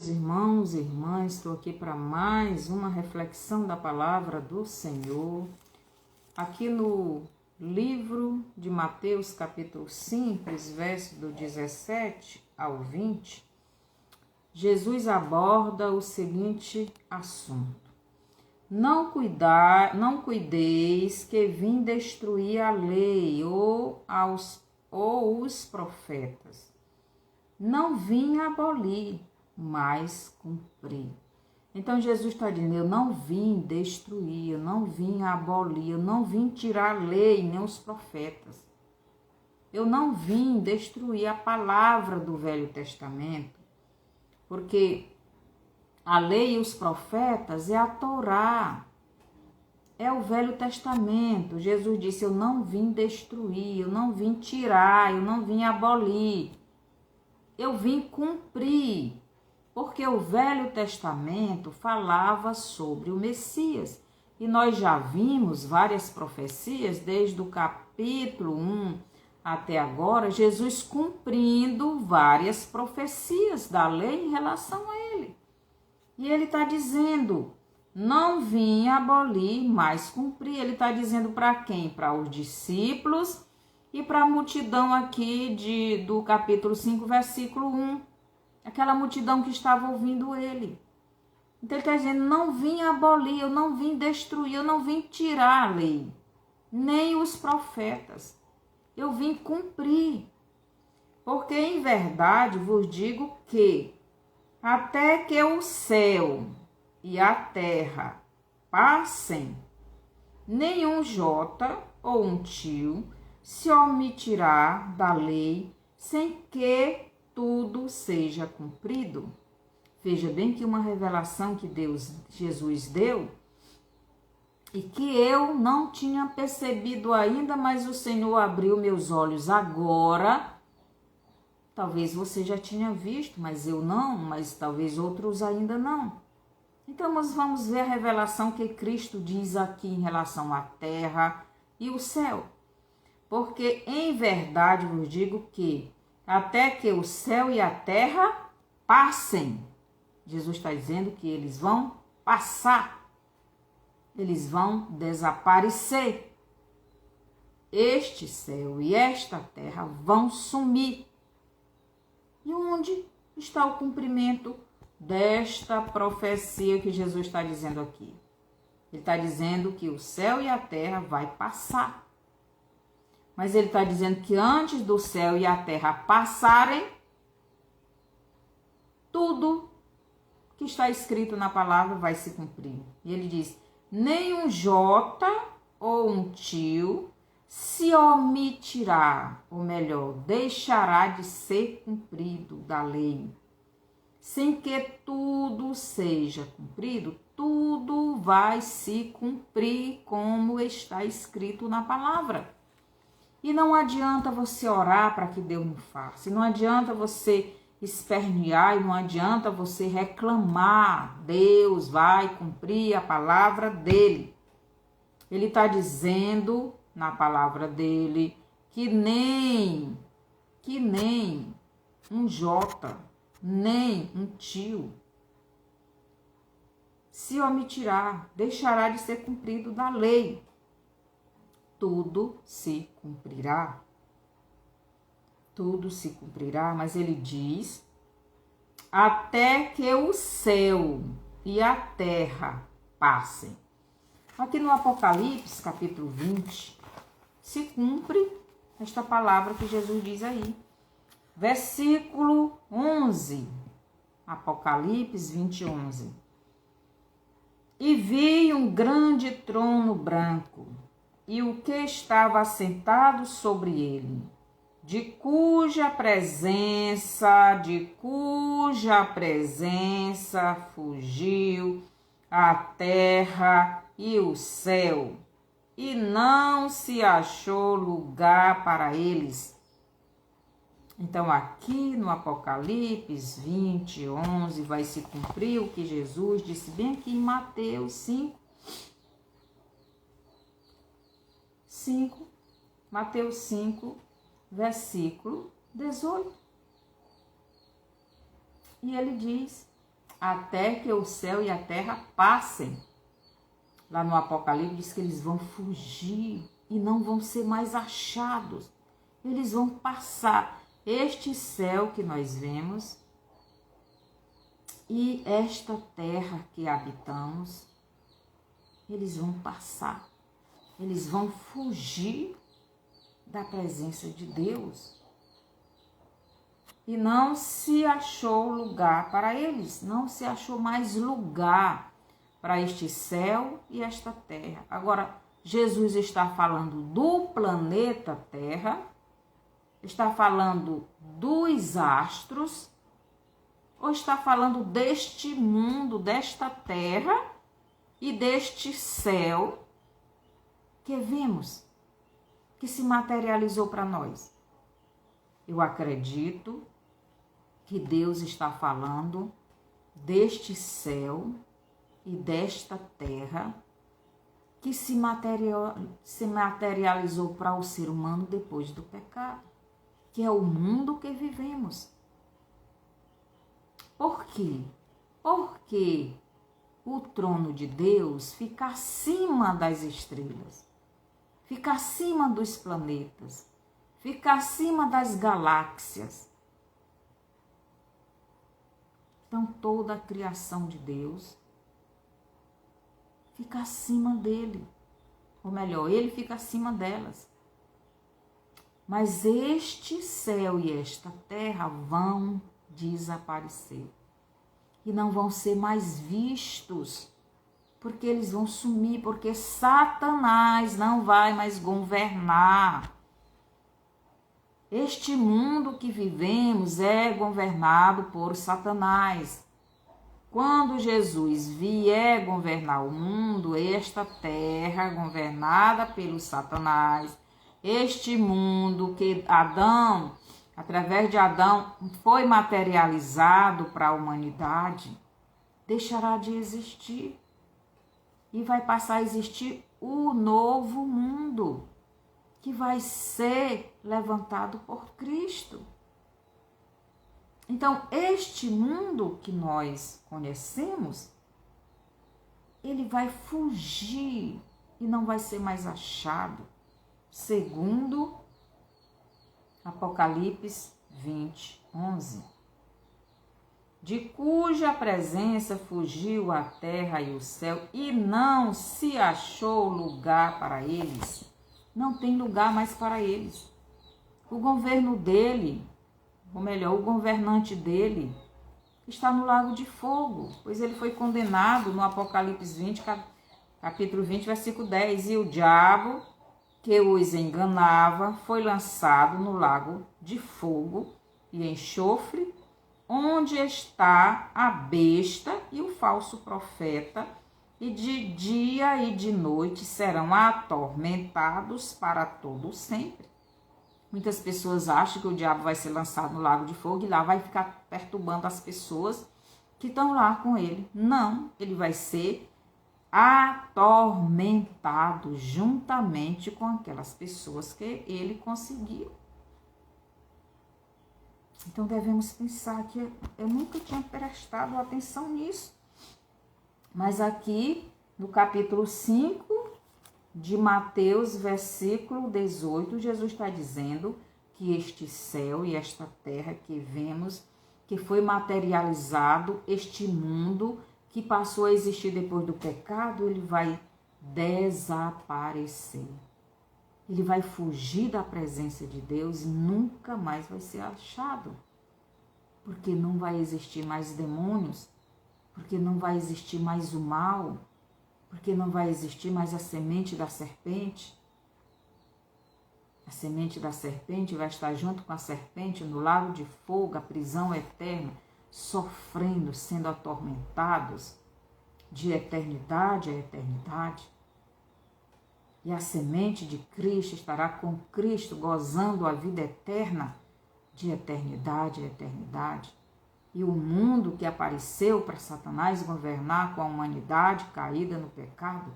Irmãos e irmãs, estou aqui para mais uma reflexão da palavra do Senhor. Aqui no livro de Mateus, capítulo 5, versos do 17 ao 20, Jesus aborda o seguinte assunto: Não cuideis que vim destruir a lei ou os profetas. Não vim abolir, mas cumprir. Então Jesus está dizendo: eu não vim destruir, eu não vim abolir, eu não vim tirar a lei nem os profetas. Eu não vim destruir a palavra do Velho Testamento, porque a lei e os profetas é a Torá, é o Velho Testamento. Jesus disse: eu não vim destruir, eu não vim tirar, eu não vim abolir, eu vim cumprir. Porque o Velho Testamento falava sobre o Messias. E nós já vimos várias profecias, desde o capítulo 1 até agora, Jesus cumprindo várias profecias da lei em relação a ele. E ele está dizendo: não vim abolir, mas cumprir. Ele está dizendo para quem? Para os discípulos e para a multidão aqui do capítulo 5, versículo 1. Aquela multidão que estava ouvindo ele. Então ele está dizendo: não vim abolir, eu não vim destruir, eu não vim tirar a lei, nem os profetas. Eu vim cumprir. Porque em verdade vos digo que até que o céu e a terra passem, nenhum jota ou um tio se omitirá da lei sem que tudo seja cumprido. Veja bem que uma revelação que Jesus deu e que eu não tinha percebido ainda, mas o Senhor abriu meus olhos agora. Talvez você já tinha visto, mas eu não, mas talvez outros ainda não. Então nós vamos ver a revelação que Cristo diz aqui em relação à terra e o céu. Porque em verdade vos digo que até que o céu e a terra passem. Jesus está dizendo que eles vão passar. Eles vão desaparecer. Este céu e esta terra vão sumir. E onde está o cumprimento desta profecia que Jesus está dizendo aqui? Ele está dizendo que o céu e a terra vai passar. Mas ele está dizendo que antes do céu e a terra passarem, tudo que está escrito na palavra vai se cumprir. E ele diz: nem um jota ou um tio se omitirá, ou melhor, deixará de ser cumprido da lei. Sem que tudo seja cumprido, tudo vai se cumprir como está escrito na palavra. E não adianta você orar para que Deus não faça. E não adianta você espernear, e não adianta você reclamar. Deus vai cumprir a palavra dele. Ele está dizendo na palavra dele que nem um jota, nem um tio se omitirá, deixará de ser cumprido da lei. Tudo se cumprirá. Tudo se cumprirá, mas ele diz: até que o céu e a terra passem. Aqui no Apocalipse, capítulo 20, se cumpre esta palavra que Jesus diz aí. Versículo 11, Apocalipse 20, 11. E vi um grande trono branco, e o que estava assentado sobre ele, de cuja presença fugiu a terra e o céu, e não se achou lugar para eles. Então aqui no Apocalipse 20, 11, vai se cumprir o que Jesus disse bem aqui em Mateus 5, Mateus 5, versículo 18. E ele diz até que o céu e a terra passem. Lá no Apocalipse diz que eles vão fugir e não vão ser mais achados. Eles vão passar. Este céu que nós vemos e esta terra que habitamos, eles vão passar. Eles vão fugir da presença de Deus. E não se achou lugar para eles, não se achou mais lugar para este céu e esta terra. Agora, Jesus está falando do planeta Terra, está falando dos astros, ou está falando deste mundo, desta terra e deste céu que vimos, que se materializou para nós? Eu acredito que Deus está falando deste céu e desta terra que se materializou para o ser humano depois do pecado, que é o mundo que vivemos. Por quê? Porque o trono de Deus fica acima das estrelas, fica acima dos planetas, fica acima das galáxias. Então, toda a criação de Deus fica acima dele. Ou melhor, ele fica acima delas. Mas este céu e esta terra vão desaparecer. E não vão ser mais vistos. Porque eles vão sumir. Porque Satanás não vai mais governar. Este mundo que vivemos é governado por Satanás. Quando Jesus vier governar o mundo, esta terra governada pelo Satanás, este mundo que Adão, através de Adão, foi materializado para a humanidade, deixará de existir e vai passar a existir o novo mundo, que vai ser levantado por Cristo. Então, este mundo que nós conhecemos, ele vai fugir e não vai ser mais achado, segundo Apocalipse 20, 11. De cuja presença fugiu a terra e o céu, e não se achou lugar para eles. Não tem lugar mais para eles. O governo dele, ou melhor, o governante dele, está no lago de fogo, pois ele foi condenado no Apocalipse 20, capítulo 20, versículo 10. E o diabo, que os enganava, foi lançado no lago de fogo e enxofre, onde está a besta e o falso profeta, e de dia e de noite serão atormentados para todo sempre. Muitas pessoas acham que o diabo vai ser lançado no lago de fogo e lá vai ficar perturbando as pessoas que estão lá com ele. Não, ele vai ser atormentado juntamente com aquelas pessoas que ele conseguiu. Então devemos pensar que eu nunca tinha prestado atenção nisso. Mas aqui no capítulo 5 de Mateus, versículo 18, Jesus está dizendo que este céu e esta terra que vemos, que foi materializado, este mundo que passou a existir depois do pecado, ele vai desaparecer. Ele vai fugir da presença de Deus e nunca mais vai ser achado. Porque não vai existir mais demônios, porque não vai existir mais o mal, porque não vai existir mais a semente da serpente. A semente da serpente vai estar junto com a serpente no lago de fogo, a prisão eterna, sofrendo, sendo atormentados de eternidade a eternidade. E a semente de Cristo estará com Cristo, gozando a vida eterna de eternidade a eternidade. E o mundo que apareceu para Satanás governar com a humanidade caída no pecado,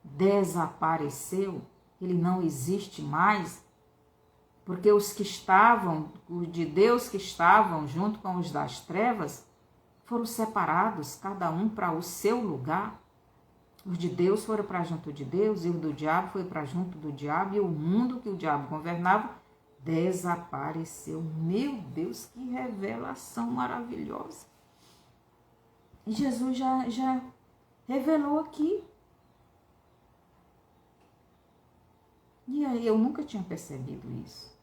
desapareceu. Ele não existe mais, porque os que estavam, os de Deus que estavam junto com os das trevas, foram separados, cada um para o seu lugar. Os de Deus foram para junto de Deus, e o do diabo foi para junto do diabo, e o mundo que o diabo governava desapareceu. Meu Deus, que revelação maravilhosa! E Jesus já revelou aqui. E aí eu nunca tinha percebido isso.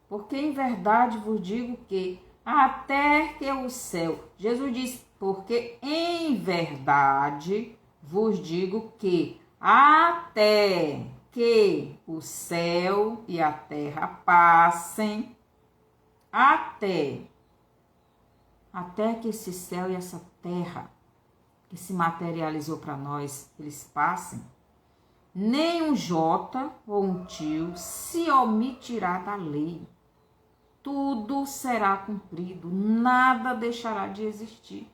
Porque em verdade vos digo que até que o céu... Jesus diz, porque em verdade vos digo que até que o céu e a terra passem, até que esse céu e essa terra que se materializou para nós, eles passem, nem um jota ou um tio se omitirá da lei. Tudo será cumprido, nada deixará de existir,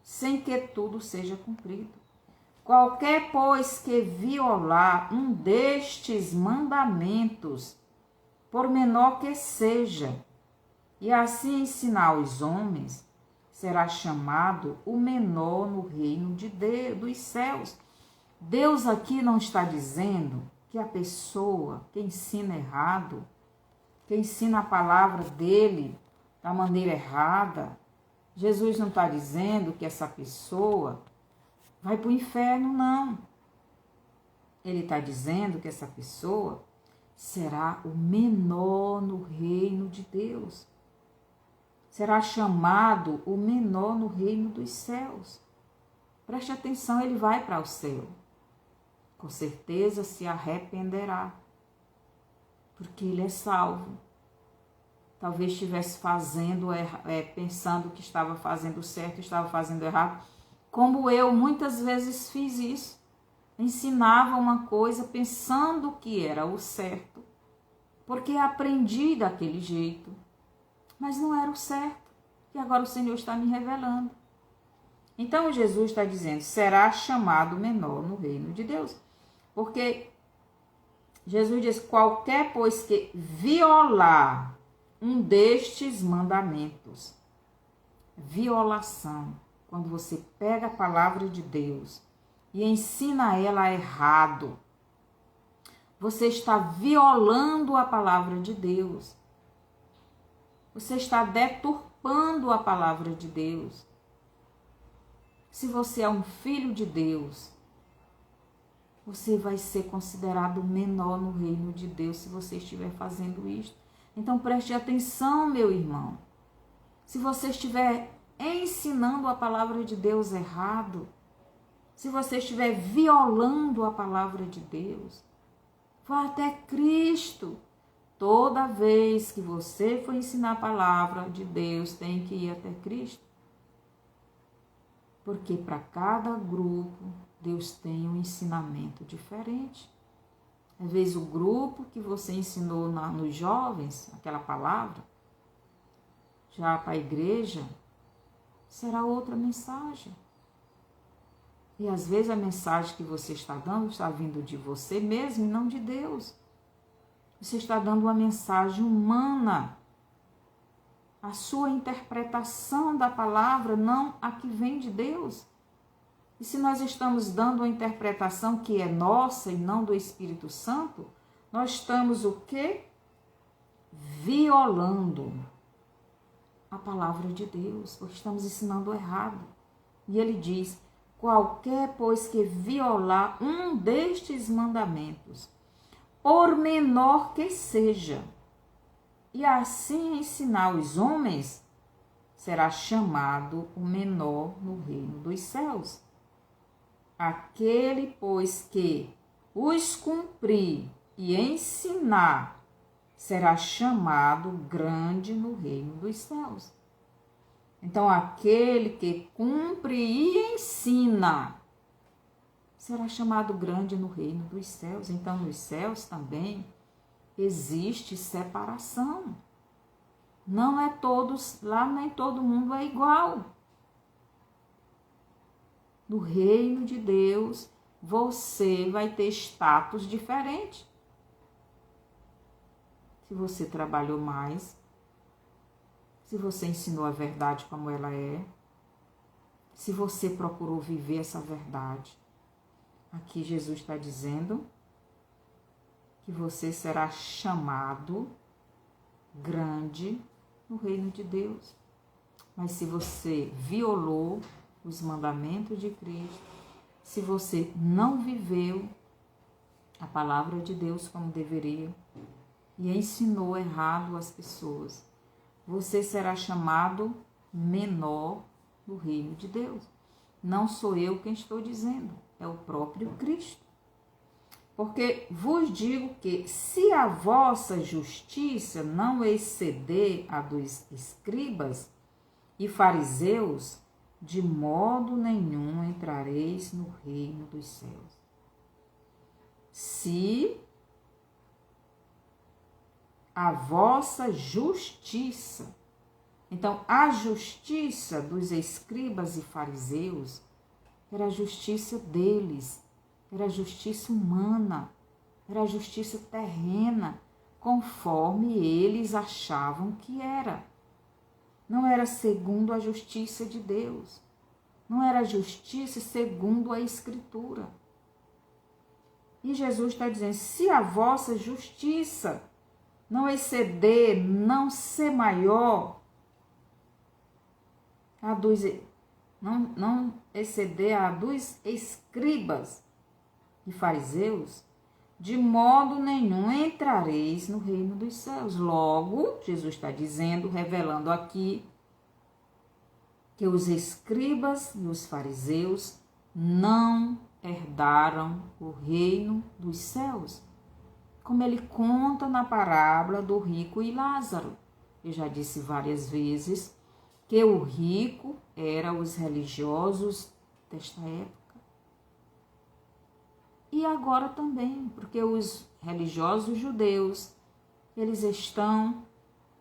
sem que tudo seja cumprido. Qualquer, pois, que violar um destes mandamentos, por menor que seja, e assim ensinar os homens, será chamado o menor no reino de Deus, dos céus. Deus aqui não está dizendo que a pessoa que ensina errado, que ensina a palavra dele da maneira errada, Jesus não está dizendo que essa pessoa vai para o inferno, não. Ele está dizendo que essa pessoa será o menor no reino de Deus. Será chamado o menor no reino dos céus. Preste atenção, ele vai para o céu. Com certeza se arrependerá, porque ele é salvo. Talvez estivesse pensando que estava fazendo certo, estava fazendo errado, como eu muitas vezes fiz isso. Ensinava uma coisa pensando que era o certo, porque aprendi daquele jeito, mas não era o certo, e agora o Senhor está me revelando. Então Jesus está dizendo, será chamado menor no reino de Deus, porque Jesus diz, qualquer, pois, que violar um destes mandamentos, violação, quando você pega a palavra de Deus e ensina ela errado, você está violando a palavra de Deus. Você está deturpando a palavra de Deus. Se você é um filho de Deus, você vai ser considerado menor no reino de Deus se você estiver fazendo isto. Então preste atenção, meu irmão. Se você estiver ensinando a palavra de Deus errado, se você estiver violando a palavra de Deus, vá até Cristo. Toda vez que você for ensinar a palavra de Deus, tem que ir até Cristo. Porque para cada grupo, Deus tem um ensinamento diferente. Às vezes o grupo que você ensinou nos jovens, aquela palavra, já para a igreja, será outra mensagem. E às vezes a mensagem que você está dando está vindo de você mesmo e não de Deus. Você está dando uma mensagem humana. A sua interpretação da palavra, não a que vem de Deus. E se nós estamos dando uma interpretação que é nossa e não do Espírito Santo, nós estamos o quê? Violando a palavra de Deus, porque estamos ensinando errado. E ele diz, qualquer, pois, que violar um destes mandamentos, por menor que seja, e assim ensinar os homens, será chamado o menor no reino dos céus. Aquele, pois, que os cumprir e ensinar, será chamado grande no reino dos céus. Então, aquele que cumpre e ensina, será chamado grande no reino dos céus. Então, nos céus também existe separação. Não é todos, lá nem todo mundo é igual. No reino de Deus, você vai ter status diferente. Se você trabalhou mais, se você ensinou a verdade como ela é, se você procurou viver essa verdade. Aqui Jesus está dizendo que você será chamado grande no reino de Deus. Mas se você violou os mandamentos de Cristo, se você não viveu a palavra de Deus como deveria e ensinou errado as pessoas, você será chamado menor no reino de Deus. Não sou eu quem estou dizendo, é o próprio Cristo. Porque vos digo que, se a vossa justiça não exceder a dos escribas e fariseus, de modo nenhum entrareis no reino dos céus. Se a vossa justiça, então a justiça dos escribas e fariseus era a justiça deles, era a justiça humana, era a justiça terrena, conforme eles achavam que era. Não era segundo a justiça de Deus. Não era justiça segundo a Escritura. E Jesus está dizendo, se a vossa justiça não exceder, não ser maior, não exceder a dos escribas e fariseus, de modo nenhum entrareis no reino dos céus. Logo, Jesus está dizendo, revelando aqui, que os escribas e os fariseus não herdaram o reino dos céus, como ele conta na parábola do rico e Lázaro. Eu já disse várias vezes que o rico era os religiosos desta época. E agora também, porque os religiosos judeus, eles estão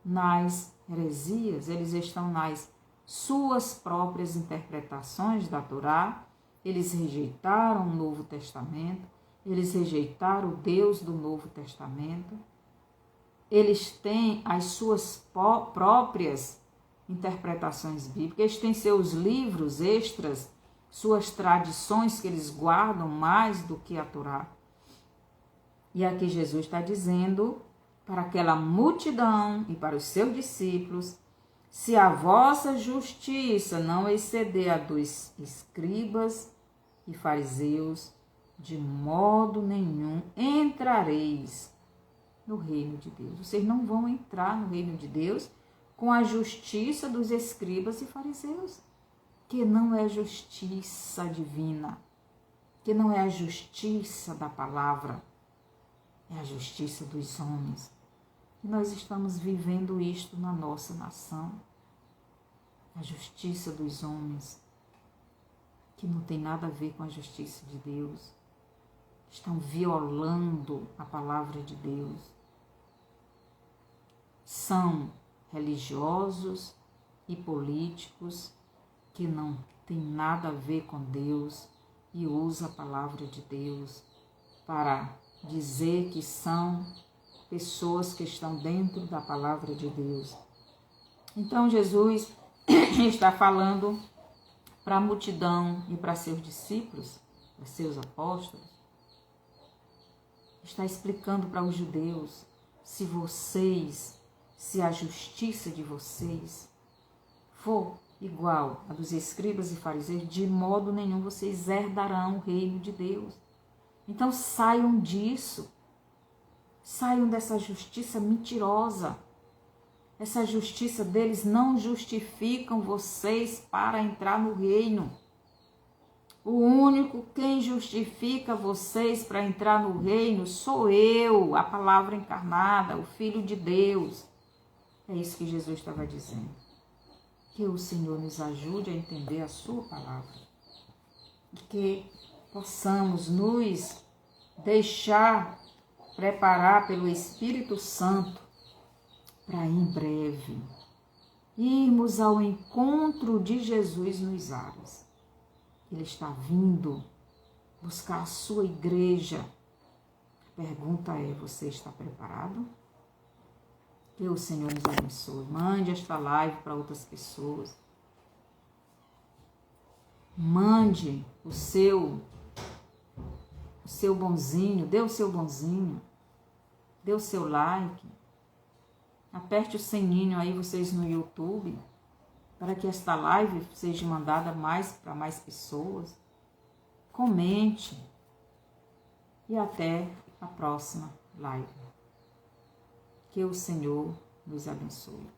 nas heresias, eles estão nas suas próprias interpretações da Torá, eles rejeitaram o Novo Testamento, eles rejeitaram o Deus do Novo Testamento, eles têm as suas próprias interpretações bíblicas, eles têm seus livros extras, suas tradições que eles guardam mais do que a Torá. E aqui Jesus está dizendo para aquela multidão e para os seus discípulos, se a vossa justiça não exceder a dos escribas e fariseus, de modo nenhum entrareis no reino de Deus. Vocês não vão entrar no reino de Deus com a justiça dos escribas e fariseus, que não é justiça divina, que não é a justiça da palavra, é a justiça dos homens. E nós estamos vivendo isto na nossa nação, a justiça dos homens, que não tem nada a ver com a justiça de Deus, estão violando a palavra de Deus. São religiosos e políticos que não tem nada a ver com Deus e usa a palavra de Deus para dizer que são pessoas que estão dentro da palavra de Deus. Então Jesus está falando para a multidão e para seus discípulos, para seus apóstolos, está explicando para os judeus, se a justiça de vocês for igual a dos escribas e fariseus, de modo nenhum vocês herdarão o reino de Deus. Então saiam disso, saiam dessa justiça mentirosa. Essa justiça deles não justificam vocês para entrar no reino. O único quem justifica vocês para entrar no reino sou eu, a palavra encarnada, o Filho de Deus. É isso que Jesus estava dizendo. Que o Senhor nos ajude a entender a sua palavra. E que possamos nos deixar preparar pelo Espírito Santo para em breve irmos ao encontro de Jesus nos ares. Ele está vindo buscar a sua igreja. A pergunta é, você está preparado? Que o Senhor nos abençoe. Mande esta live para outras pessoas. Mande o seu bonzinho, dê o seu bonzinho, dê o seu like, aperte o sininho aí vocês no YouTube, para que esta live seja mandada para mais pessoas. Comente e até a próxima live. Que o Senhor nos abençoe.